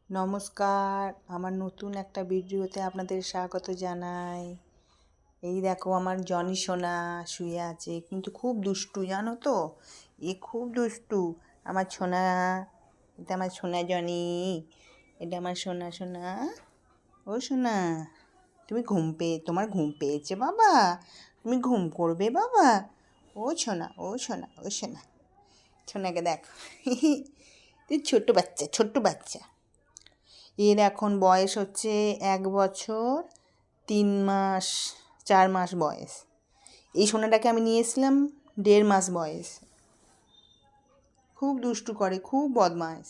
নমস্কার, আমার নতুন একটা ভিডিওতে আপনাদের স্বাগত জানাই। এই দেখো আমার জনি সোনা শুয়ে আছে, কিন্তু খুব দুষ্টু জানো তো। খুব দুষ্টু আমার সোনা। এটা আমার সোনা জনি, এটা আমার সোনা সোনা। ও সোনা, তোমার ঘুম পেয়েছে বাবা? তুমি ঘুম করবে বাবা? ও সোনা, ও সোনা, ও সোনা। সোনাকে দেখো তুই ছোট্ট বাচ্চা, ছোট্ট বাচ্চা। এর এখন বয়স হচ্ছে 1 বছর 3 মাস 4 মাস বয়স। এই সোনাটাকে আমি নিয়ে এসেছিলাম 1.5 মাস বয়স। খুব দুষ্টু করে, খুব বদমাইশ,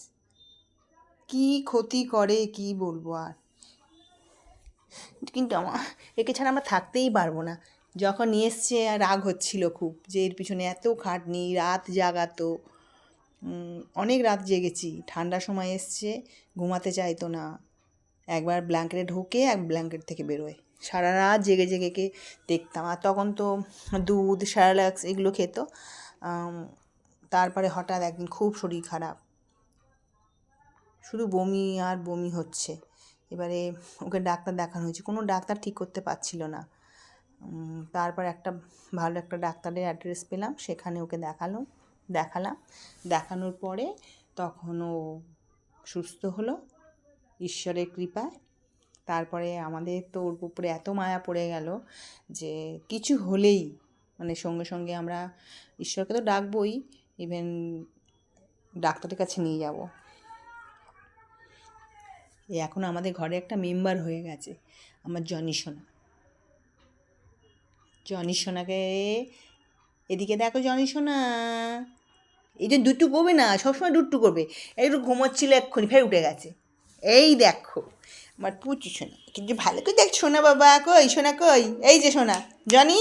কি ক্ষতি করে কি বলবো আর। কিন্তু একে ছাড়া আমরা থাকতেই পারবো না। যখন নিয়ে এসছে রাগ হচ্ছিল খুব, যে এর পিছনে এত খাটনি, রাত জাগাতো। অনেক রাত জেগেছি, ঠান্ডার সময় এসছে, ঘুমাতে চাইতো না। একবার ব্ল্যাঙ্কেটে ঢোকে, এক ব্ল্যাঙ্কেট থেকে বেরোয়। সারা রাত জেগে জেগে কে দেখতাম। আর তখন তো দুধ, স্যারেলাক্স এগুলো খেত। তারপরে হঠাৎ একদিন খুব শরীর খারাপ, শুধু বমি আর বমি হচ্ছে। এবারে ওকে ডাক্তার দেখানো হয়েছে, কোনো ডাক্তার ঠিক করতে পারছিল না। তারপর ভালো একটা ডাক্তারের অ্যাড্রেস পেলাম, সেখানে ওকে দেখালাম। দেখানোর পরে তখন ও সুস্থ হলো ঈশ্বরের কৃপায়। তারপরে আমাদের তো ওর উপরে এত মায়া পড়ে গেল যে কিছু হলেই সঙ্গে সঙ্গে আমরা ঈশ্বরকে তো ডাকবই, ইভেন ডাক্তারের কাছে নিয়ে যাব। এখন আমাদের ঘরে একটা মেম্বার হয়ে গেছে আমার জনি সোনা। জনি সোনাকে এদিকে দেখো, জনি সোনা এই যে দুট্টু করবে না, সবসময় দুট্টু করবে। একটু ঘুমোচ্ছিল, এক্ষুনি ফের উঠে গেছে। এই দেখো আমার পুচু সোনা, কিন্তু ভালো করে দেখ সোনা বাবা। কই সোনা, কই? এই যে সোনা জনি,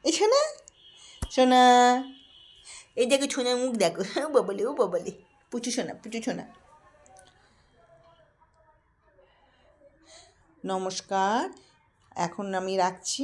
এই সোনা সোনা, এই দেখো সোনার মুখ দেখো। ও বাবলে, ও বাবলে, পুচু সোনা, পুচু সোনা। নমস্কার, এখন আমি রাখছি।